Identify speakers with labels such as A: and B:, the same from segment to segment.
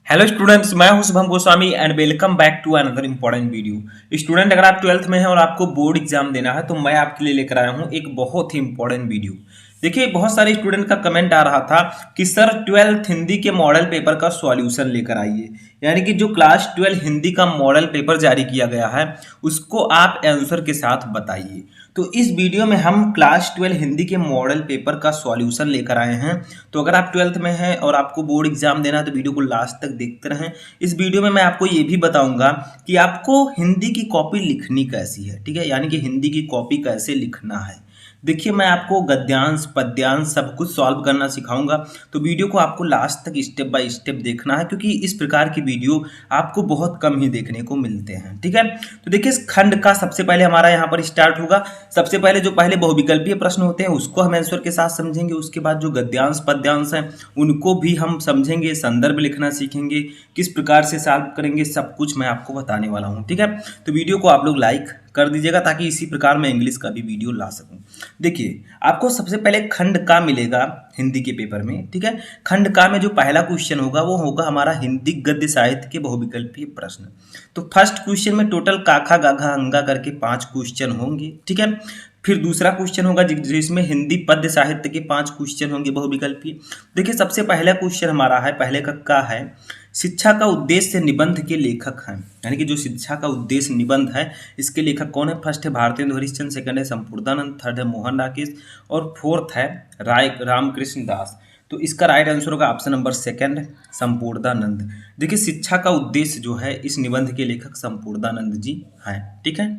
A: Hello students, मैं हूं Shubham Goswami and welcome back to another important video. Student, अगर आप 12th में हैं और आपको बोर्ड एग्जाम देना है तो मैं आपके लिए लेकर आया हूं एक बहुत ही इंपॉर्टेंट वीडियो। देखिए, बहुत सारे स्टूडेंट का कमेंट आ रहा था कि सर 12th हिंदी के मॉडल पेपर का सॉल्यूशन लेकर आइए, यानी कि जो क्लास 12 हिंदी का मॉडल पेपर जारी किया गया है उसको आप आंसर के साथ बताइए। तो इस वीडियो में हम क्लास 12 हिंदी के मॉडल पेपर का सॉल्यूशन लेकर आए हैं। तो अगर आप 12th में हैं और आपको बोर्ड एग्जाम देना है तो वीडियो को लास्ट तक देखते रहें। इस वीडियो में मैं आपको ये भी बताऊंगा कि आपको हिंदी की कॉपी लिखनी कैसी है, ठीक है, यानी कि हिंदी की कॉपी कैसे लिखना है। देखिए, मैं आपको गद्यांश पद्यांश सब कुछ सॉल्व करना सिखाऊंगा। तो वीडियो को आपको लास्ट तक स्टेप बाय स्टेप देखना है, क्योंकि इस प्रकार की वीडियो आपको बहुत कम ही देखने को मिलते हैं, ठीक है। तो देखिए, इस खंड का सबसे पहले हमारा यहाँ पर स्टार्ट होगा। सबसे पहले जो पहले बहुविकल्पीय प्रश्न होते हैं उसको हम आंसर के साथ समझेंगे। उसके बाद जो गद्यांश पद्यांश हैं उनको भी हम समझेंगे, संदर्भ लिखना सीखेंगे, किस प्रकार से सॉल्व करेंगे, सब कुछ मैं आपको बताने वाला हूँ, ठीक है। तो वीडियो को आप लोग लाइक कर दीजिएगा ताकि इसी प्रकार मैं इंग्लिश का भी वीडियो ला सकूं। देखिए, आपको सबसे पहले खंड का मिलेगा हिंदी के पेपर में, ठीक है। खंड का में जो पहला क्वेश्चन होगा वो होगा हमारा हिंदी गद्य साहित्य के बहुविकल्पीय प्रश्न। तो फर्स्ट क्वेश्चन में टोटल काखा गाघा अंगा करके 5 क्वेश्चन होंगे, ठीक है। फिर दूसरा क्वेश्चन होगा जिसमें हिंदी पद्य साहित्य के 5 क्वेश्चन होंगे बहुविकल्पीय। देखिए, सबसे पहला क्वेश्चन हमारा है, पहले का है शिक्षा का उद्देश्य निबंध के लेखक हैं, यानी कि जो शिक्षा का उद्देश्य निबंध है इसके लेखक कौन है। फर्स्ट है भारतेंदु हरिश्चंद्र, सेकंड है संपूर्णानंद, थर्ड है मोहन राकेश और फोर्थ है राय रामकृष्ण दास। तो इसका राइट आंसर होगा ऑप्शन नंबर सेकंड, संपूर्णानंद। देखिए, शिक्षा का उद्देश्य जो है इस निबंध के लेखक संपूर्णानंद जी हैं, ठीक है।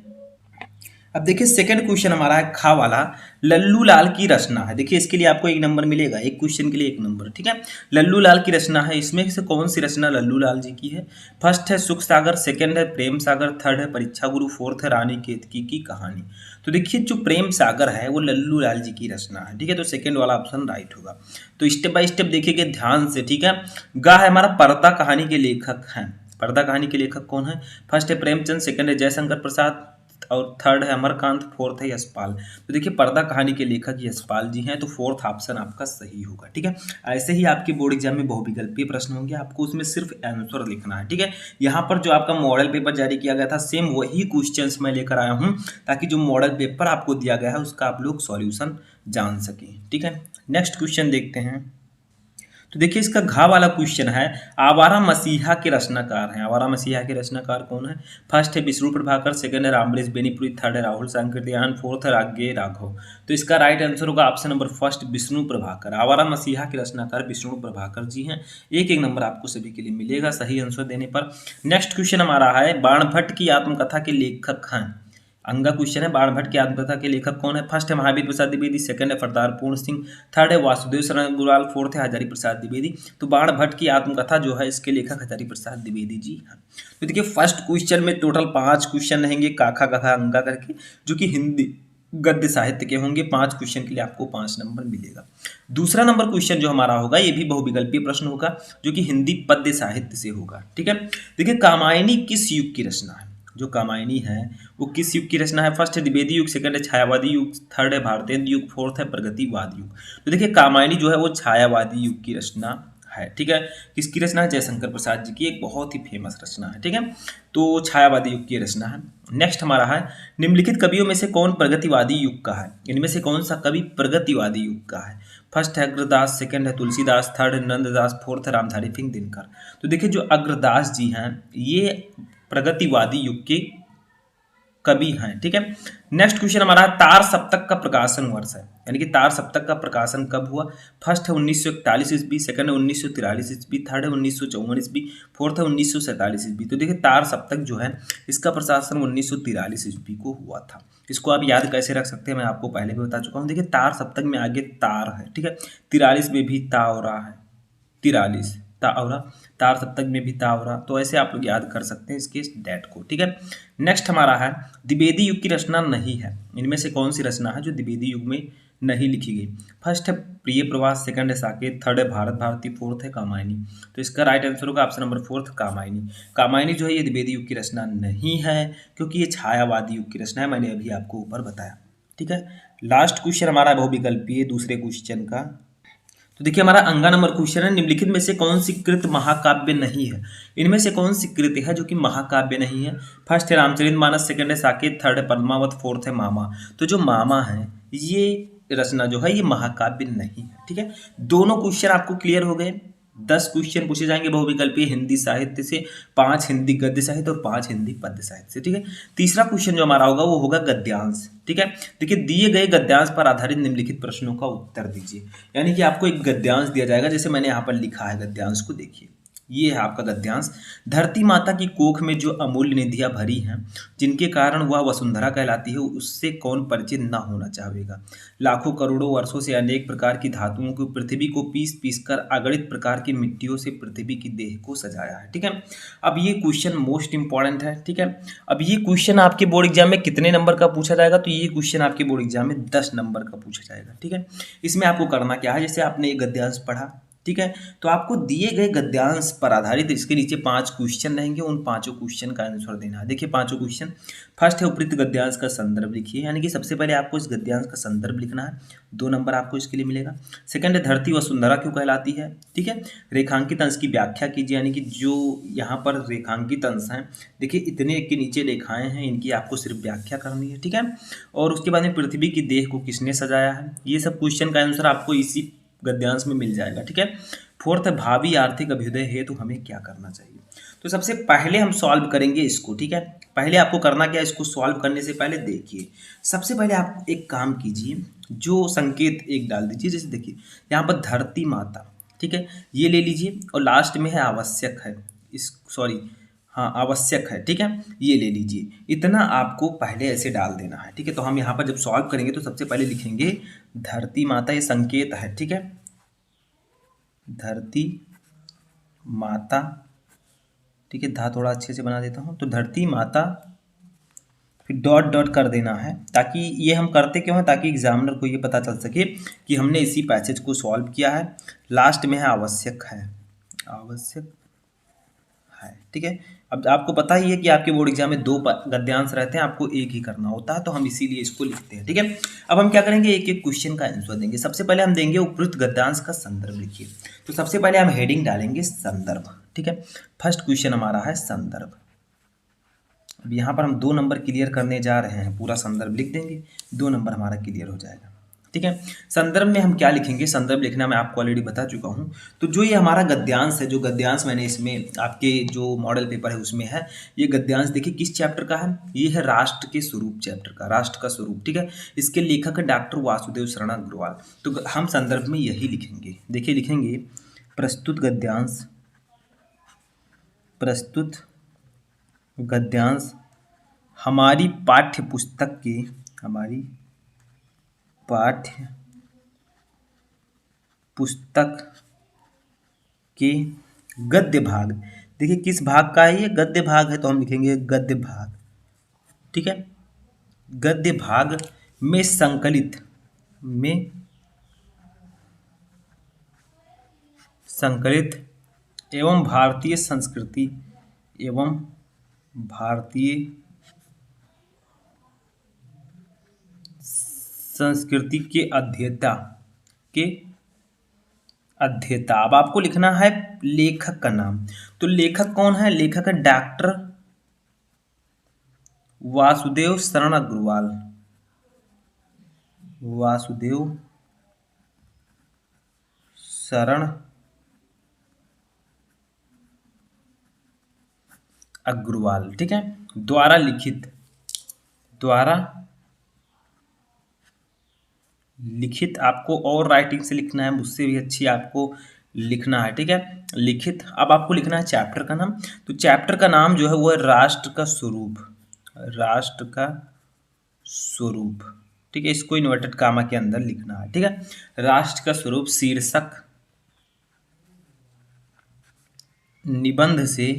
A: अब देखिए, सेकंड क्वेश्चन हमारा है खा वाला, लल्लू लाल की रचना है। देखिए, इसके लिए आपको 1 नंबर मिलेगा, एक क्वेश्चन के लिए 1 नंबर, ठीक है। लल्लू लाल की रचना है, इसमें से कौन सी रचना लल्लू लाल जी की है। फर्स्ट है सुख सागर, सेकंड है प्रेम सागर, थर्ड है परीक्षा गुरु, फोर्थ है रानी केतकी की कहानी। तो देखिए, जो प्रेम सागर है वो लल्लू लाल जी की रचना है, ठीक है। तो सेकंड वाला ऑप्शन राइट होगा। तो स्टेप बाय स्टेप देखिएगा ध्यान से, ठीक है। गा है हमारा पर्दा कहानी के लेखक हैं। पर्दा कहानी के लेखक कौन है। फर्स्ट है प्रेमचंद, सेकंड है जयशंकर प्रसाद और थर्ड है अमरकांत, फोर्थ है यशपाल। तो देखिए, पर्दा कहानी के लेखक यशपाल जी हैं, तो फोर्थ ऑप्शन आपका सही होगा, ठीक है। ऐसे ही आपके बोर्ड एग्जाम में बहुविकल्पीय प्रश्न होंगे, आपको उसमें सिर्फ आंसर लिखना है, ठीक है। यहाँ पर जो आपका मॉडल पेपर जारी किया गया था सेम वही क्वेश्चंस मैं लेकर आया हूँ, ताकि जो मॉडल पेपर आपको दिया गया है उसका आप लोग सॉल्यूशन जान सकें, ठीक है। नेक्स्ट क्वेश्चन देखते हैं। तो देखिए, इसका घा वाला क्वेश्चन है आवारा मसीहा के रचनाकार हैं। आवारा मसीहा के रचनाकार कौन है। फर्स्ट है विष्णु प्रभाकर, सेकंड है रामवृष बेनीपुरी, थर्ड है राहुल सांकृत्यायन, फोर्थ है रागे राघव। तो इसका राइट आंसर होगा option number first, Vishnu Prabhakar. आवारा मसीहा के रचनाकार विष्णु प्रभाकर जी हैं। एक एक नंबर आपको सभी के लिए मिलेगा सही आंसर देने पर। नेक्स्ट क्वेश्चन हमारा है बाणभट्ट की आत्मकथा के लेखक हैं। अंगा क्वेश्चन है, बाणभट्ट की आत्मकथा के लेखक कौन है। फर्स्ट है महावीर प्रसाद द्विवेदी, सेकंड है सरदार पूर्ण सिंह, थर्ड है वासुदेव शरण गुराल, फोर्थ है हजारी प्रसाद द्विवेदी। तो बाणभट्ट की आत्मकथा जो है इसके लेखक हजारी प्रसाद द्विवेदी जी हैं। तो देखिए, फर्स्ट क्वेश्चन में टोटल 5 क्वेश्चन रहेंगे काखा गखा अंगा करके, जो कि हिंदी गद्य साहित्य के होंगे। 5 क्वेश्चन के लिए आपको 5 नंबर मिलेगा। दूसरा नंबर क्वेश्चन जो हमारा होगा ये भी बहुविकल्पीय प्रश्न होगा, जो कि हिंदी पद्य साहित्य से होगा, ठीक है। देखिए, कामायनी किस युग की रचना है। जो कामायनी है वो किस युग की रचना है। फर्स्ट है द्विवेदी युग, सेकंड है छायावादी युग, थर्ड है भारतेंदु युग, फोर्थ है प्रगतिवाद युग। तो देखिए, कामायनी जो है वो छायावादी युग की रचना है, ठीक है। किसकी रचना है। जयशंकर प्रसाद जी की एक बहुत ही फेमस रचना है, ठीक है। तो छायावादी युग की रचना है। नेक्स्ट हमारा है निम्नलिखित कवियों में से कौन प्रगतिवादी युग का है। इनमें से कौन सा कवि प्रगतिवादी युग का है। फर्स्ट है अग्रदास, सेकंड है तुलसीदास, थर्ड है नंददास, फोर्थ है रामधारी सिंह दिनकर। तो देखिए, जो अग्रदास जी हैं ये प्रगतिवादी युग के कवि हैं, ठीक है। नेक्स्ट क्वेश्चन हमारा तार सप्तक का प्रकाशन वर्ष है, यानी कि तार सप्तक का प्रकाशन कब हुआ। फर्स्ट है 1941 ईस्वी, सेकंड है 1943 ईस्वी, थर्ड है 1954 ईस्वी, फोर्थ है 1947 ईस्वी। तो देखिए, तार सप्तक जो है इसका प्रकाशन 1943 ईस्वी को हुआ था। इसको आप याद कैसे रख सकते हैं मैं आपको पहले भी बता चुका हूँ। देखिए, तार सप्तक में आगे तार है, ठीक है। 43 में भी ता हो रहा है, 43 तावरा, तार सप्तक में भी तावरा। तो ऐसे आप लोग याद कर सकते हैं इसके डेट को, ठीक है। नेक्स्ट हमारा है द्विवेदी युग की रचना नहीं है। इनमें से कौन सी रचना है जो द्विवेदी युग में नहीं लिखी गई। फर्स्ट है प्रिय प्रवास, सेकंड है साकेत, थर्ड है भारत भारती, फोर्थ है कामायनी। तो इसका राइट आंसर होगा option number fourth, Kamayani. Kamayani जो है ये द्विवेदी युग की रचना नहीं है, क्योंकि ये छायावादी युग की रचना है, मैंने अभी आपको ऊपर बताया, ठीक है। लास्ट क्वेश्चन हमारा बहुविकल्पीय दूसरे क्वेश्चन का। तो देखिए हमारा अंगा नंबर क्वेश्चन है, निम्नलिखित में से कौन सी कृत महाकाव्य नहीं है। इनमें से कौन सी कृति है जो कि महाकाव्य नहीं है। फर्स्ट है रामचरितमानस, सेकंड है साकेत, थर्ड है पद्मावत, फोर्थ है मामा। तो जो मामा है ये रचना जो है ये महाकाव्य नहीं है। ठीक है, दोनों क्वेश्चन आपको क्लियर हो गए। 10 क्वेश्चन पूछे जाएंगे बहुविकल्पीय हिंदी साहित्य से, 5 हिंदी गद्य साहित्य और 5 हिंदी पद्य साहित्य से। ठीक है, तीसरा क्वेश्चन जो हमारा होगा वो होगा गद्यांश। ठीक है, देखिए दिए गए गद्यांश पर आधारित निम्नलिखित प्रश्नों का उत्तर दीजिए। यानी कि आपको एक गद्यांश दिया जाएगा, जैसे मैंने यहाँ पर लिखा है गद्यांश को, देखिए ये है आपका गद्यांश। धरती माता की कोख में जो अमूल्य निधियां भरी हैं, जिनके कारण वह वसुंधरा कहलाती है, उससे कौन परिचित न होना चाहेगा। लाखों करोड़ों वर्षों से अनेक प्रकार की धातुओं को पृथ्वी को पीस पीस कर अगणित प्रकार की मिट्टियों से पृथ्वी की देह को सजाया है। ठीक है, अब ये क्वेश्चन मोस्ट इंपॉर्टेंट है। ठीक है, अब ये क्वेश्चन आपके बोर्ड एग्जाम में कितने नंबर का पूछा जाएगा, तो ये क्वेश्चन आपके बोर्ड एग्जाम में 10 नंबर का पूछा जाएगा। ठीक है, इसमें आपको करना क्या है, जैसे आपने एक गद्यांश पढ़ा, ठीक है, तो आपको दिए गए गद्यांश पर आधारित इसके नीचे 5 क्वेश्चन रहेंगे, उन 5 क्वेश्चन का आंसर देना है। देखिए 5 क्वेश्चन, फर्स्ट है उपयुक्त गद्यांश का संदर्भ लिखिए, यानी कि सबसे पहले आपको इस गद्यांश का संदर्भ लिखना है, 2 नंबर आपको इसके लिए मिलेगा। सेकंड है धरती वसुंधरा क्यों कहलाती है। ठीक है, रेखांकित अंश की व्याख्या कीजिए, यानी कि जो यहाँ पर रेखांकित अंश हैं, देखिए इतने के नीचे रेखाएं हैं, इनकी आपको सिर्फ व्याख्या करनी है। ठीक है, और उसके बाद में पृथ्वी की देह को किसने सजाया है, ये सब क्वेश्चन का आंसर आपको इसी गद्यांश में मिल जाएगा। ठीक है, फोर्थ है भावी आर्थिक अभ्युदय हेतु हमें क्या करना चाहिए। तो सबसे पहले हम सॉल्व करेंगे इसको। ठीक है, पहले आपको करना क्या है, इसको सॉल्व करने से पहले देखिए, सबसे पहले आप एक काम कीजिए, जो संकेत एक डाल दीजिए, जैसे देखिए यहाँ पर धरती माता, ठीक है, ये ले लीजिए, और लास्ट में है आवश्यक है, इस सॉरी हाँ आवश्यक है। ठीक है, ये ले लीजिए, इतना आपको पहले ऐसे डाल देना है। ठीक है, तो हम यहाँ पर जब सॉल्व करेंगे तो सबसे पहले लिखेंगे धरती माता, ये संकेत है। ठीक है, धरती माता, ठीक है, धा थोड़ा अच्छे से बना देता हूँ, तो धरती माता, फिर डॉट डॉट कर देना है, ताकि ये हम करते क्यों हैं, ताकि एग्जामिनर को ये पता चल सके कि हमने इसी पैसेज को सॉल्व किया है। लास्ट में है आवश्यक है, आवश्यक है। ठीक है, अब आपको पता ही है कि आपके बोर्ड एग्जाम में 2 गद्यांश रहते हैं, आपको एक ही करना होता है, तो हम इसीलिए इसको लिखते हैं। ठीक है, अब हम क्या करेंगे, एक एक क्वेश्चन का आंसर देंगे। सबसे पहले हम देंगे उपयुक्त गद्यांश का संदर्भ लिखिए, तो सबसे पहले हम हेडिंग डालेंगे संदर्भ। ठीक है, फर्स्ट क्वेश्चन हमारा है संदर्भ। अब यहाँ पर हम 2 नंबर क्लियर करने जा रहे हैं, पूरा संदर्भ लिख देंगे, 2 नंबर हमारा क्लियर हो जाएगा। ठीक है, संदर्भ में हम क्या लिखेंगे, संदर्भ लिखना मैं आपको ऑलरेडी बता चुका हूँ। तो जो ये हमारा गद्यांश है, जो गद्यांश मैंने इसमें आपके जो मॉडल पेपर है उसमें है, ये गद्यांश देखिए किस चैप्टर का है, ये है राष्ट्र के स्वरूप चैप्टर का, राष्ट्र का स्वरूप। ठीक है, इसके लेखक है डॉक्टर वासुदेव शरण अग्रवाल। तो हम संदर्भ में यही लिखेंगे, देखिए लिखेंगे प्रस्तुत गद्यांश, प्रस्तुत गद्यांश हमारी पाठ्य पुस्तक के, हमारी पाठ्य पुस्तक के गद्य भाग, देखिए किस भाग का है, ये गद्य भाग है, तो हम लिखेंगे गद्य भाग। ठीक है, गद्य भाग में संकलित, में संकलित एवं भारतीय संस्कृति एवं भारतीय संस्कृति के अध्येता, के अध्येता। अब आपको लिखना है लेखक का नाम, तो लेखक कौन है, लेखक है डॉक्टर वासुदेव शरण अग्रवाल, वासुदेव शरण अग्रवाल। ठीक है, द्वारा लिखित, द्वारा लिखित आपको और राइटिंग से लिखना है, मुझसे भी अच्छी आपको लिखना है। ठीक है, लिखित। अब आपको लिखना है चैप्टर का नाम, तो चैप्टर का नाम जो है वो है राष्ट्र का स्वरूप, राष्ट्र का स्वरूप। ठीक है, इसको इन्वर्टेड कामा के अंदर लिखना है। ठीक है, राष्ट्र का स्वरूप शीर्षक निबंध से,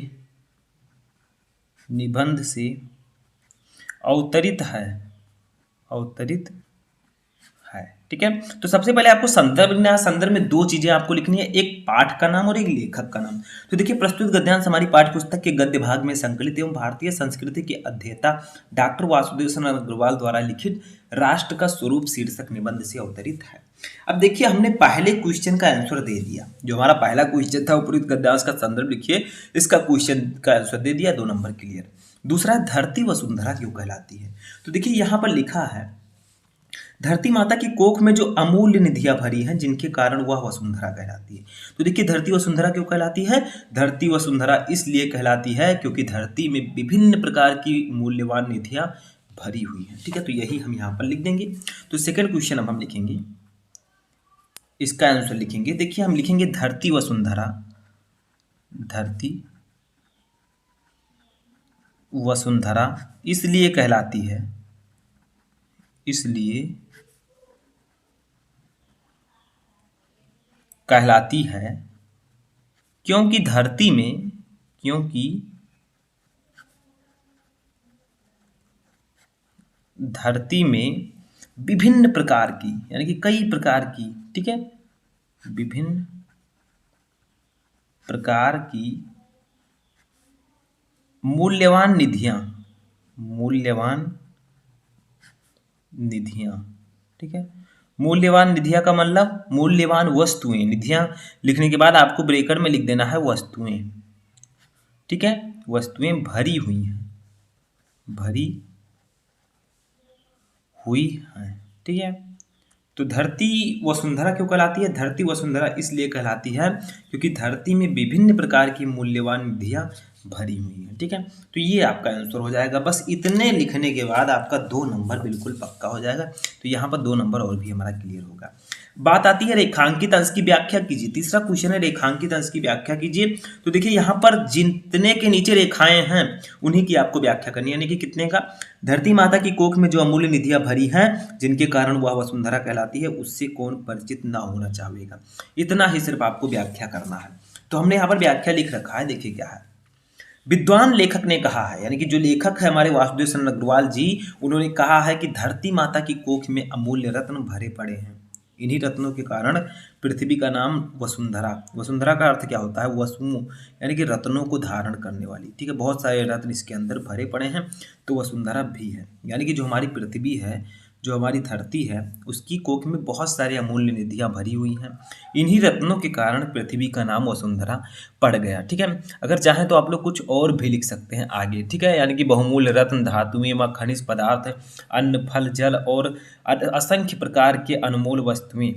A: निबंध से अवतरित है, अवतरित है। ठीक है। तो सबसे पहले आपको संदर्भ लिखना है। संदर्भ में दो चीजें आपको लिखनी है, एक पाठ का नाम और एक लेखक का नाम। तो देखिए, प्रस्तुत गद्यांश हमारी पाठ्य पुस्तक के गद्य भाग में संकलित एवं भारतीय संस्कृति के अध्येता डॉक्टर वासुदेव शरण अग्रवाल द्वारा लिखित राष्ट्र का स्वरूप शीर्षक निबंध से अवतरित है। अब देखिए, हमने पहले क्वेश्चन का आंसर दे दिया। जो हमारा पहला क्वेश्चन था, उपरोक्त गद्यांश का संदर्भ लिखिए, इसका क्वेश्चन का आंसर दे दिया, 2 नंबर क्लियर। दूसरा, धरती वसुंधरा क्यों कहलाती है? तो देखिए, यहाँ पर लिखा है, धरती माता की कोख में जो अमूल्य निधियां भरी हैं, जिनके कारण वह वसुंधरा कहलाती है। तो देखिए, धरती वसुंधरा क्यों कहलाती है? धरती वसुंधरा इसलिए कहलाती है क्योंकि धरती में विभिन्न प्रकार की मूल्यवान निधियां भरी हुई हैं। ठीक है, तो यही हम यहाँ पर लिख देंगे। तो सेकंड क्वेश्चन अब हम लिखेंगे, इसका आंसर लिखेंगे। देखिए, हम लिखेंगे धरती वसुंधरा, धरती वसुंधरा इसलिए कहलाती है, इसलिए कहलाती है क्योंकि धरती में, क्योंकि धरती में विभिन्न प्रकार की, यानी कि कई प्रकार की, ठीक है, विभिन्न प्रकार की मूल्यवान निधियां, मूल्यवान निधियां, ठीक है। मूल्यवान निधियां का मतलब मूल्यवान वस्तुएं। निधियां लिखने के बाद आपको ब्रेकर में लिख देना है वस्तुएं, ठीक है। वस्तुएं भरी हुई हैं, भरी हुई हैं, ठीक है। तो धरती वसुंधरा क्यों कहलाती है? धरती वसुंधरा इसलिए कहलाती है क्योंकि धरती में विभिन्न प्रकार की मूल्यवान निधियां भरी हुई हैं, ठीक है। तो ये आपका आंसर हो जाएगा। बस इतने लिखने के बाद आपका 2 नंबर बिल्कुल पक्का हो जाएगा। तो यहाँ पर 2 नंबर और भी हमारा क्लियर होगा। बात आती है रेखांकित अंश की व्याख्या कीजिए। तीसरा क्वेश्चन है, रेखांकित अंश की व्याख्या कीजिए। तो देखिए, यहाँ पर जितने के नीचे रेखाएं हैं उन्हीं की आपको व्याख्या करनी है, यानी कि कितने का? धरती माता की कोख में जो अमूल्य निधियां भरी हैं, जिनके कारण वह वसुंधरा कहलाती है, उससे कौन परिचित ना होना चाहेगा? इतना ही सिर्फ आपको व्याख्या करना है। तो हमने यहाँ पर व्याख्या लिख रखा है, देखिए क्या है। विद्वान लेखक ने कहा है, यानी कि जो लेखक है हमारे वासुदेव शरण अग्रवाल जी, उन्होंने कहा है कि धरती माता की कोख में अमूल्य रत्न भरे पड़े हैं। इन्हीं रत्नों के कारण पृथ्वी का नाम वसुंधरा, वसुंधरा का अर्थ क्या होता है? वसु, यानी कि रत्नों को धारण करने वाली, ठीक है। बहुत सारे रत्न इसके अंदर भरे पड़े हैं, तो वसुंधरा भी है। यानी कि जो हमारी पृथ्वी है, जो हमारी धरती है, उसकी कोख में बहुत सारी अमूल्य निधियां भरी हुई हैं। इन्हीं रत्नों के कारण पृथ्वी का नाम वसुंधरा पड़ गया, ठीक है। अगर चाहें तो आप लोग कुछ और भी लिख सकते हैं आगे, ठीक है। यानी कि बहुमूल्य रत्न, धातुएं व खनिज पदार्थ, अन्न, फल, जल और असंख्य प्रकार के अनमोल वस्तुएं,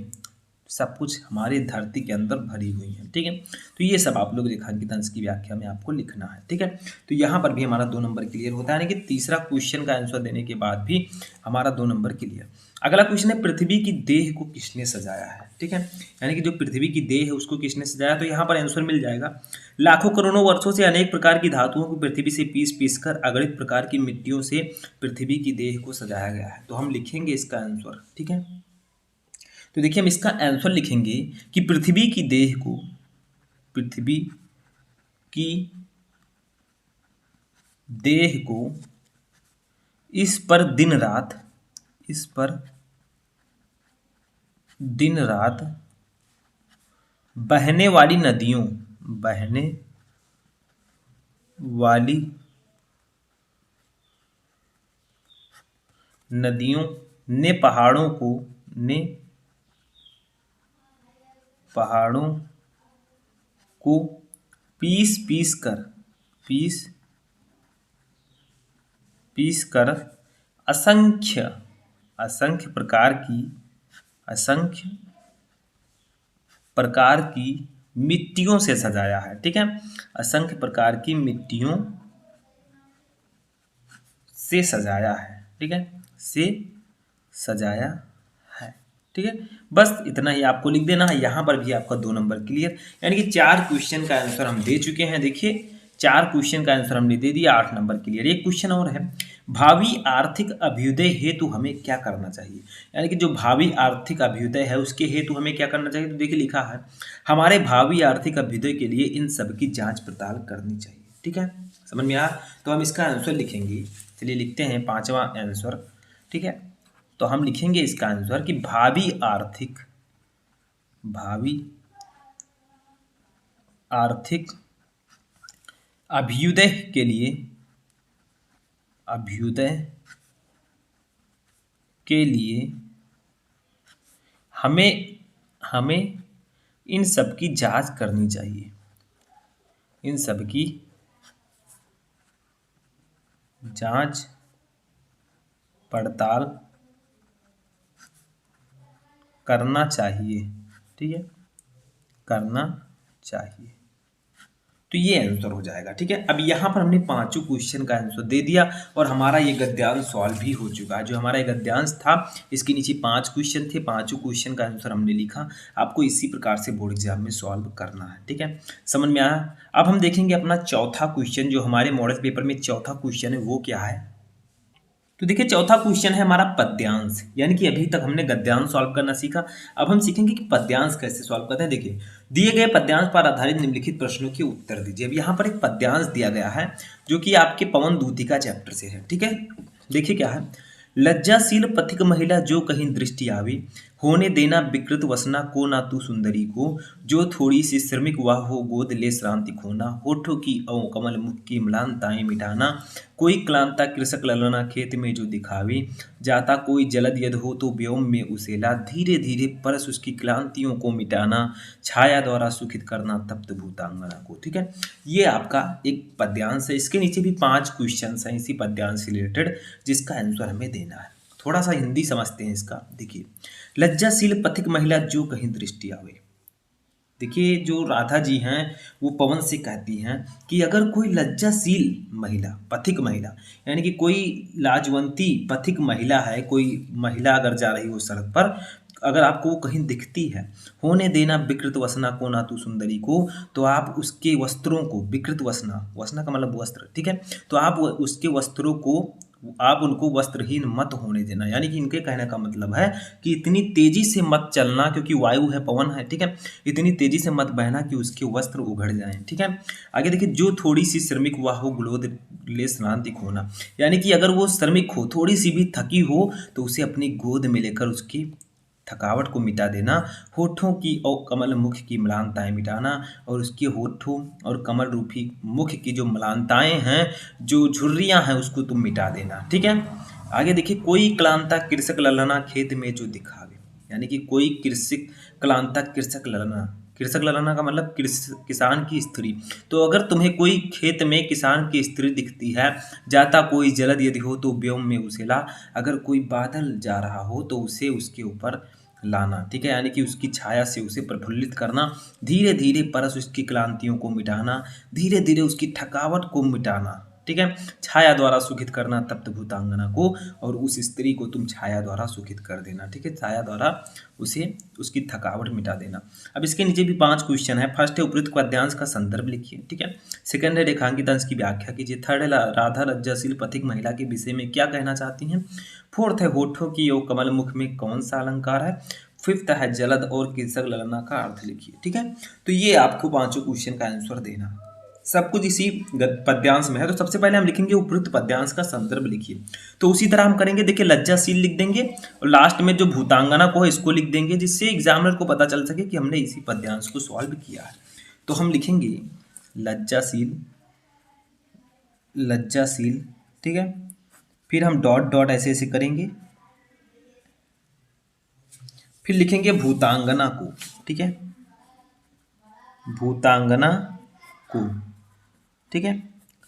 A: सब कुछ हमारी धरती के अंदर भरी हुई है, ठीक है। तो ये सब आप लोग रेखांकित अंश की व्याख्या में आपको लिखना है, ठीक है। तो यहाँ पर भी हमारा 2 नंबर क्लियर होता है, यानी कि तीसरा क्वेश्चन का आंसर देने के बाद भी हमारा 2 नंबर क्लियर। अगला क्वेश्चन है, पृथ्वी की देह को किसने सजाया है? ठीक है, यानी कि जो पृथ्वी की देह है उसको किसने सजाया? तो यहाँ पर आंसर मिल जाएगा, लाखों करोड़ों वर्षों से अनेक प्रकार की धातुओं को पृथ्वी से पीस कर अगणित प्रकार की मिट्टियों से पृथ्वी की देह को सजाया गया है। तो हम लिखेंगे इसका आंसर, ठीक है। तो देखिए, हम इसका आंसर लिखेंगे कि पृथ्वी की देह को, पृथ्वी की देह को इस पर दिन रात, इस पर दिन रात बहने वाली नदियों, बहने वाली नदियों ने पहाड़ों को पीस कर असंख्य प्रकार की मिट्टियों से सजाया है, ठीक है। असंख्य प्रकार की मिट्टियों से सजाया है, ठीक है, से सजाया है, ठीक है। बस इतना ही आपको लिख देना है। यहाँ पर भी आपका 2 नंबर क्लियर, यानी कि 4 क्वेश्चन का आंसर हम दे चुके हैं। देखिए, 4 क्वेश्चन का आंसर हमने दे दिया, 8 नंबर क्लियर। एक क्वेश्चन और है, भावी आर्थिक अभ्युदय हेतु हमें क्या करना चाहिए? यानी कि जो भावी आर्थिक अभ्युदय है उसके हेतु हमें क्या करना चाहिए? तो देखिए, लिखा है, हमारे भावी आर्थिक अभ्युदय के लिए इन सब की जांच पड़ताल करनी चाहिए, ठीक है। समझ में आया? तो हम इसका आंसर लिखेंगे। चलिए लिखते हैं 5वां आंसर, ठीक है। तो तो हम लिखेंगे इसका आंसर कि भावी आर्थिक अभ्युदय के लिए हमें इन सब की जांच करनी चाहिए। इन सब की जांच पड़ताल करना चाहिए। ठीक है, करना चाहिए। तो ये आंसर हो जाएगा। ठीक है, अब यहाँ पर हमने पांचों क्वेश्चन का आंसर दे दिया और हमारा ये गद्यांश सॉल्व भी हो चुका है। जो हमारा ये गद्यांश था इसके नीचे 5 क्वेश्चन थे, पांचों क्वेश्चन का आंसर हमने लिखा। आपको इसी प्रकार से बोर्ड एग्जाम में सॉल्व करना है। ठीक है, समझ में आया। अब हम देखेंगे अपना चौथा क्वेश्चन, जो हमारे मॉडल पेपर में चौथा क्वेश्चन है वो क्या है। तो देखिए चौथा क्वेश्चन है हमारा पद्यांश, यानी कि अभी तक हमने गद्यांश सॉल्व करना सीखा। अब हम सीखेंगे कि पद्यांश कैसे सॉल्व करते हैं। देखिए, दिए गए पद्यांश पर आधारित निम्नलिखित प्रश्नों के उत्तर दीजिए। अब यहाँ पर एक पद्यांश दिया गया है जो कि आपके पवन दूतिका चैप्टर से है। ठीक है, देखिए क्या है। लज्जाशील पथिक महिला जो कहीं दृष्टि आवी, होने देना विकृत वसना को ना तू सुंदरी को, जो थोड़ी सी श्रमिक वह हो गोद ले श्रांति खोना, होठों की औ कमल मुख की म्लानताएं मिटाना, कोई क्लांता कृषक ललना खेत में जो दिखावे, जाता कोई जलद यद हो तो व्योम में उसेला, धीरे धीरे परस उसकी क्लांतियों को मिटाना, छाया द्वारा सुखित करना तप्त भूतांगना को। ठीक है, ये आपका एक पद्यांश है। इसके नीचे भी 5 क्वेश्चन हैं इसी पद्यांश से रिलेटेड, जिसका आंसर हमें देना है। थोड़ा सा हिंदी समझते हैं इसका। देखिए, लज्जाशील पथिक महिला जो कहीं दृष्टि आवे। देखिए, जो राधा जी हैं वो पवन से कहती हैं कि अगर कोई लज्जाशील महिला, पथिक महिला यानी कि कोई लाजवंती पथिक महिला है, कोई महिला अगर जा रही हो सड़क पर, अगर आपको वो कहीं दिखती है, होने देना विकृत वसना को ना तू सुंदरी को, तो आप उसके वस्त्रों को, विकृत वसना, वसना का मतलब वस्त्र, ठीक है, तो आप उसके वस्त्रों को, आप उनको वस्त्रहीन मत होने देना। यानी कि इनके कहने का मतलब है कि इतनी तेजी से मत चलना, क्योंकि वायु है, पवन है, ठीक है, इतनी तेजी से मत बहना कि उसके वस्त्र उघड़ जाएं। ठीक है, आगे देखिए, जो थोड़ी सी श्रमिक हुआ हो ग्लोद ले श्रांति खोना, यानी कि अगर वो श्रमिक हो, थोड़ी सी भी थकी हो, तो उसे अपनी गोद में लेकर उसकी थकावट को मिटा देना, होठों की और कमल मुख की म्लानताएं मिटाना, और उसके होठों और कमल रूपी मुख की जो म्लानताएं हैं, जो झुर्रियां हैं, उसको तुम मिटा देना। ठीक है, आगे देखिए, कोई क्लांता कृषक ललना खेत में जो दिखावे, यानी कि कोई कृषक क्लांता कृषक ललना, कृषक ललना का मतलब किसान की स्त्री। तो अगर तुम्हें कोई खेत में किसान की स्त्री दिखती है, जाता कोई जलद यदि हो तो व्योम में उसे ला, अगर कोई बादल जा रहा हो तो उसे उसके ऊपर लाना। ठीक है, यानी कि उसकी छाया से उसे प्रफुल्लित करना, धीरे धीरे परस उसकी क्लांतियों को मिटाना, धीरे धीरे उसकी थकावट को मिटाना। ठीक है, छाया द्वारा सुखित करना तप्त भूतांगना को, और उस स्त्री को तुम छाया द्वारा सुखित कर देना। ठीक है, छाया द्वारा उसे उसकी थकावट मिटा देना। अब इसके नीचे भी 5 क्वेश्चन है। फर्स्ट है उपयुक्त पद्यांश का संदर्भ लिखिए। ठीक है, सेकंड है रेखांकित अंश की व्याख्या कीजिए। थर्ड है राधा लज्जाशील पथिक महिला के विषय में क्या कहना चाहती हैं। फोर्थ है होठों की और कमल मुख में कौन सा अलंकार है। फिफ्थ है जलद और कृषक ललना का अर्थ लिखिए। ठीक है, तो ये आपको 5 क्वेश्चन का आंसर देना, सब कुछ इसी पद्यांश में है। तो सबसे पहले हम लिखेंगे उपयुक्त पद्यांश का संदर्भ लिखिए। तो उसी तरह हम करेंगे, देखिए, लज्जाशील लिख देंगे और लास्ट में जो भूतांगना को है इसको लिख देंगे, जिससे एग्जामिनर को पता चल सके कि हमने इसी पद्यांश को सॉल्व किया है। तो हम लिखेंगे लज्जाशील, लज्जाशील, ठीक है, फिर हम डॉट डॉट ऐसे ऐसे करेंगे, फिर लिखेंगे भूतांगना को। ठीक है, भूतांगना को। ठीक है,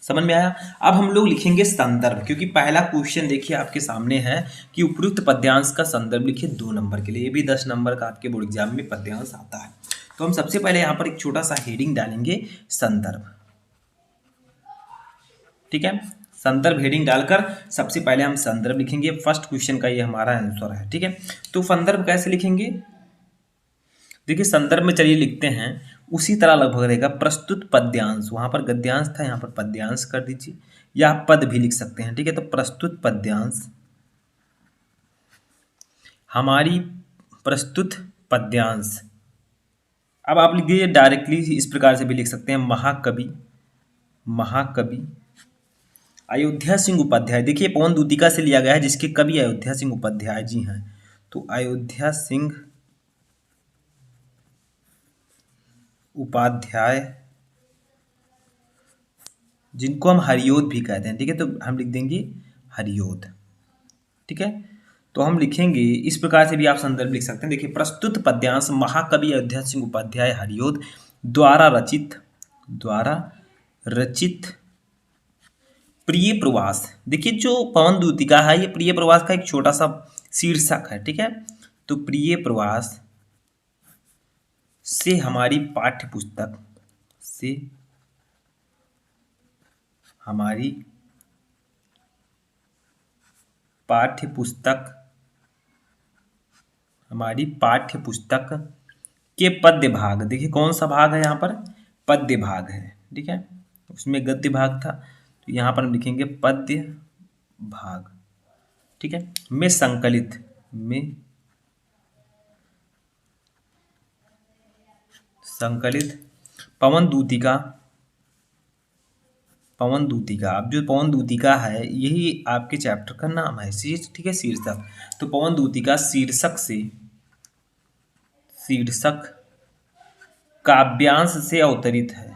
A: समझ में आया। अब हम लोग लिखेंगे संदर्भ, क्योंकि पहला क्वेश्चन देखिए आपके सामने है कि उपयुक्त पद्यांश का संदर्भ लिखिए 2 नंबर के लिए। ये भी 10 नंबर का आपके बोर्ड एग्जाम में पद्यांश आता है। तो हम सबसे पहले यहाँ पर एक छोटा सा हेडिंग डालेंगे, संदर्भ। ठीक है, संदर्भ हेडिंग डालकर सबसे पहले हम संदर्भ लिखेंगे। फर्स्ट क्वेश्चन का ये हमारा आंसर है। ठीक है, तो संदर्भ कैसे लिखेंगे, देखिए, संदर्भ में चलिए लिखते हैं उसी तरह लगभग रहेगा। प्रस्तुत पद्यांश, वहां पर गद्यांश था, यहाँ पर पद्यांश कर दीजिए, या पद भी लिख सकते हैं। ठीक है, तो प्रस्तुत पद्यांश, हमारी प्रस्तुत पद्यांश। अब आप लिख दीजिए डायरेक्टली, इस प्रकार से भी लिख सकते हैं, महाकवि, महाकवि अयोध्या सिंह उपाध्याय, देखिए पवन दूतिका से लिया गया है जिसके कवि अयोध्या सिंह उपाध्याय जी हैं। तो अयोध्या सिंह उपाध्याय, जिनको हम हरिओद भी कहते हैं, ठीक है, तो हम लिख देंगे हरिओद, ठीक है। तो हम लिखेंगे इस प्रकार से भी आप संदर्भ लिख सकते हैं। देखिए, प्रस्तुत पद्यांश महाकवि अयोध्या सिंह उपाध्याय हरिओद द्वारा रचित प्रिय प्रवास। देखिए, जो पवन दूतिका है ये प्रिय प्रवास का एक छोटा सा शीर्षक है, ठीक है। तो प्रिय प्रवास से हमारी पाठ्य पुस्तक हमारी पाठ्य पुस्तक के पद्य भाग, देखिए कौन सा भाग है यहाँ पर, पद्य भाग है, ठीक है। उसमें गद्य भाग था, तो यहाँ पर हम लिखेंगे पद्य भाग, ठीक है। में संकलित पवन दूतिका, अब जो पवन दूतिका है यही आपके चैप्टर का नाम है, ठीक है, शीर्षक। तो पवन दूतिका शीर्षक काव्यांश से अवतरित है,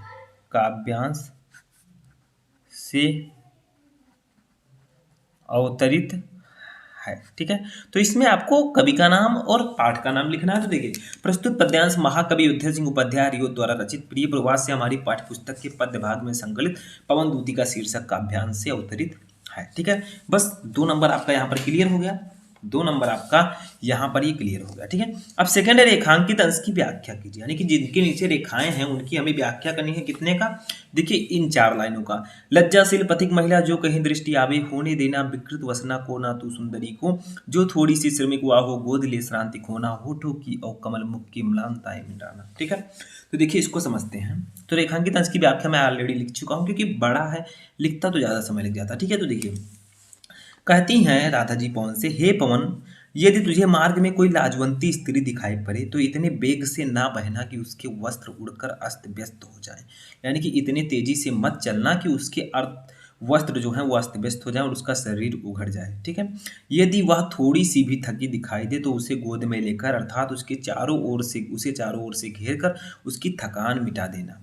A: है, ठीक है। तो इसमें आपको कवि का नाम और पाठ का नाम लिखना है। तो देखिए, प्रस्तुत पद्यांश महाकवि अयोध्या सिंह उपाध्याय हरिओद द्वारा रचित प्रिय प्रवास से हमारी पाठ्य पुस्तक के पद्य भाग में संकलित पवन दूतिका शीर्षक काव्यांश से अवतरित है, ठीक है। बस 2 नंबर आपका यहाँ पर क्लियर हो गया, 2 नंबर आपका यहाँ पर ये क्लियर हो गया, ठीक है। अब सेकंड है रेखांकित अंश की व्याख्या कीजिए, यानी कि जिनके नीचे रेखाएं हैं उनकी हमें व्याख्या करनी है। कितने का, देखिए इन 4 लाइनों का। लज्जाशील पथिक महिला जो कहीं दृष्टि आवे, होने देना विकृत वसना को ना तू सुंदरी को, जो थोड़ी सी श्रमिक वाहो गोद ले श्रांति खोना, होठों की और कमल मुख की म्लानताएं मिटाना, ठीक है। तो देखिए इसको समझते हैं। तो रेखांकित अंश की व्याख्या मैं ऑलरेडी लिख चुका हूँ, क्योंकि बड़ा है, लिखता तो ज्यादा समय लग जाता, ठीक है। तो देखिए, कहती हैं राधा जी पवन से, हे पवन, यदि तुझे मार्ग में कोई लाजवंती स्त्री दिखाई पड़े तो इतने वेग से ना बहना कि उसके वस्त्र उड़कर अस्त व्यस्त हो जाए, यानी कि इतने तेजी से मत चलना कि उसके वस्त्र जो है वो अस्त व्यस्त हो जाए और उसका शरीर उघड़ जाए, ठीक है। यदि वह थोड़ी सी भी थकी दिखाई दे तो उसे गोद में लेकर, अर्थात उसे चारों ओर से घेर कर उसकी थकान मिटा देना,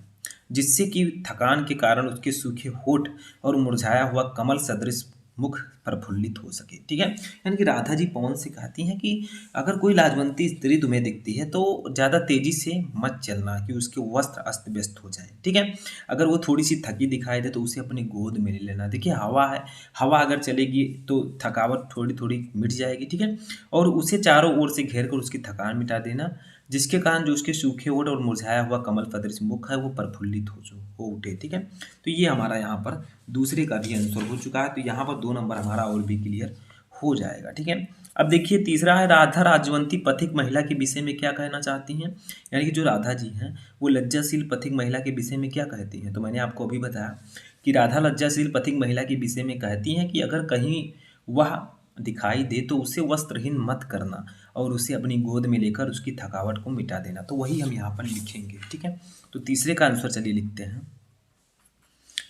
A: जिससे कि थकान के कारण उसके सूखे होठ और मुरझाया हुआ कमल सदृश मुख प्रफुल्लित हो सके, ठीक है। यानी कि राधा जी पवन से कहती हैं कि अगर कोई लाजवंती स्त्री तुम्हें दिखती है तो ज़्यादा तेजी से मत चलना कि उसके वस्त्र अस्त व्यस्त हो जाए, ठीक है। अगर वो थोड़ी सी थकी दिखाई दे तो उसे अपनी गोद में ले लेना। देखिए, हवा है, हवा अगर चलेगी तो थकावट थोड़ी थोड़ी मिट जाएगी, ठीक है। और उसे चारों ओर से घेर कर उसकी थकान मिटा देना, जिसके कारण जो उसके सूखे ओठ और मुरझाया हुआ कमल सदृश मुख है वो प्रफुल्लित हो उठे, ठीक है। तो ये हमारा यहाँ पर दूसरे का भी आंसर हो चुका है। तो यहाँ पर 2 नंबर हमारा और भी क्लियर हो जाएगा, ठीक है। अब देखिए तीसरा है, राधा राजवंती पथिक महिला के विषय में क्या कहना चाहती हैं, यानी कि जो राधा जी हैं वो लज्जाशील पथिक महिला के विषय में क्या कहती हैं। तो मैंने आपको अभी बताया कि राधा लज्जाशील पथिक महिला के विषय में कहती हैं कि अगर कहीं वह दिखाई दे तो उसे वस्त्रहीन मत करना और उसे अपनी गोद में लेकर उसकी थकावट को मिटा देना। तो वही हम यहाँ पर लिखेंगे, ठीक है। तो तीसरे का आंसर चलिए लिखते हैं।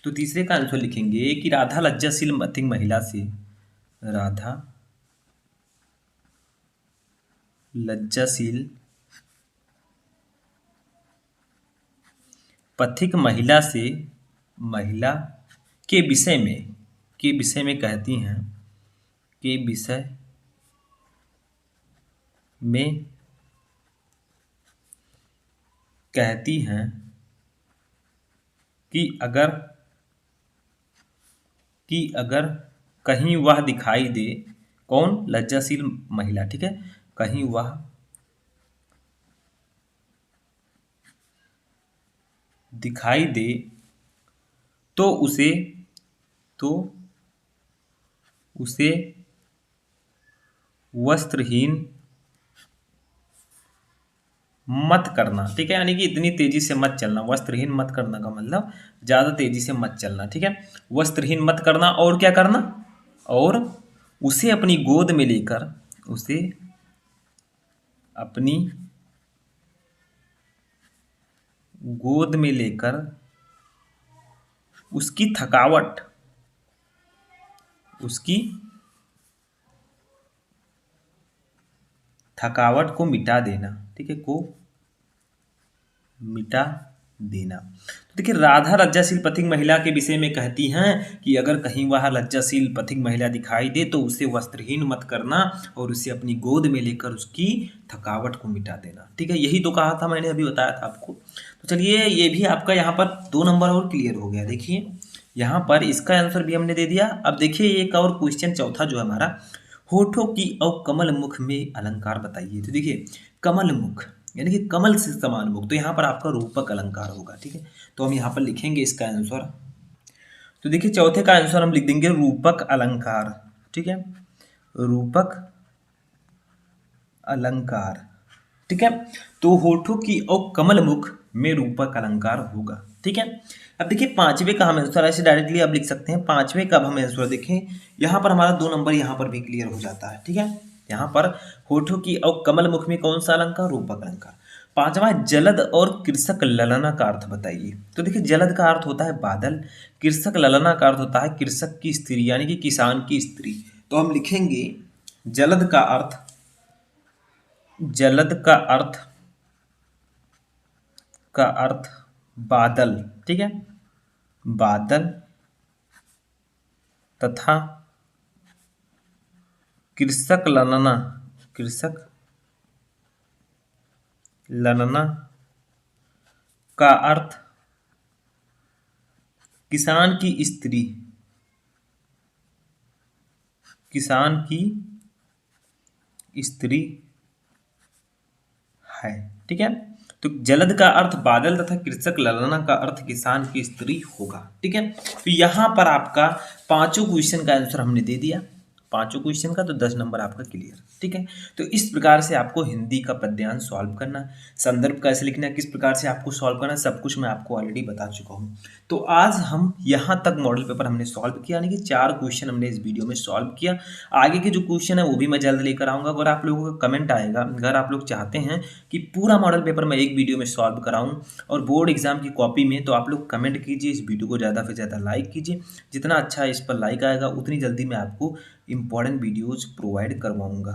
A: तो तीसरे का आंसर लिखेंगे कि राधा लज्जाशील पथिक महिला से, राधा लज्जाशील पथिक महिला के विषय में कहती हैं, के विषय में कहती हैं कि अगर कहीं वह दिखाई दे, कौन, लज्जाशील महिला, ठीक है, कहीं वह दिखाई दे तो उसे वस्त्रहीन मत करना, ठीक है। यानी कि इतनी तेजी से मत चलना, वस्त्रहीन मत करना का मतलब ज्यादा तेजी से मत चलना, ठीक है। वस्त्रहीन मत करना और क्या करना, और उसे अपनी गोद में लेकर उसकी थकावट उसकी थकावट को मिटा देना, ठीक है, को मिटा देना। तो देखिए राधा लज्जाशील पथिक महिला के विषय में कहती हैं कि अगर कहीं वह लज्जाशील पथिक महिला दिखाई दे तो उसे वस्त्रहीन मत करना और उसे अपनी गोद में लेकर उसकी थकावट को मिटा देना, ठीक है। यही तो कहा था मैंने, अभी बताया था आपको। तो चलिए ये भी आपका यहाँ पर 2 नंबर और क्लियर हो गया। देखिए यहाँ पर इसका आंसर भी हमने दे दिया। अब देखिए एक और क्वेश्चन चौथा जो है हमारा, होठों की और कमल मुख में अलंकार बताइए। तो देखिए कमल मुख यानी कि कमल से समान मुख, तो यहाँ पर आपका रूपक अलंकार होगा, ठीक है। तो हम यहाँ पर लिखेंगे इसका आंसर। तो देखिए चौथे का आंसर हम लिख देंगे रूपक अलंकार, ठीक है, रूपक अलंकार, ठीक है। तो होठों की और कमल मुख में रूपक अलंकार होगा, ठीक है। अब देखिए पांचवे का हम आंसर ऐसे डायरेक्टली आप लिख सकते हैं। पांचवे का अब हम आंसर देखें, यहाँ पर हमारा 2 नंबर यहाँ पर भी क्लियर हो जाता है, ठीक है। यहाँ पर होठों की और कमल मुख में कौन सा अलंकार, रूपक अलंकार। पांचवा जलद और कृषक ललना का अर्थ बताइए। तो देखिए जलद का अर्थ होता है बादल, कृषक ललना का अर्थ होता है कृषक की स्त्री यानी कि किसान की स्त्री। तो हम लिखेंगे जलद का अर्थ, जलद का अर्थ बादल, ठीक है, बादल तथा कृषक ललना, कृषक ललना का अर्थ किसान की स्त्री, किसान की स्त्री है, ठीक है। तो जलद का अर्थ बादल तथा कृषक ललना का अर्थ किसान की स्त्री होगा, ठीक है। तो यहाँ पर आपका 5 क्वेश्चन का आंसर हमने दे दिया, 5 क्वेश्चन का, तो 10 नंबर आपका क्लियर, ठीक है। तो इस प्रकार से आपको हिंदी का पद्यांश सॉल्व करना, संदर्भ कैसे लिखना है, किस प्रकार से आपको सॉल्व करना है, सब कुछ मैं आपको ऑलरेडी बता चुका हूँ। तो आज हम यहाँ तक मॉडल पेपर हमने सॉल्व किया, यानी कि 4 क्वेश्चन हमने इस वीडियो में सॉल्व किया। आगे के जो क्वेश्चन है वो भी मैं जल्द लेकर आऊँगा। अगर आप लोगों का कमेंट आएगा, अगर आप लोग चाहते हैं कि पूरा मॉडल पेपर मैं एक वीडियो में सॉल्व कराऊँ और बोर्ड एग्जाम की कॉपी में, तो आप लोग कमेंट कीजिए, इस वीडियो को ज़्यादा से ज़्यादा लाइक कीजिए। जितना अच्छा इस पर लाइक आएगा उतनी जल्दी मैं आपको इंपॉर्टेंट वीडियोज़ प्रोवाइड करवाऊँगा।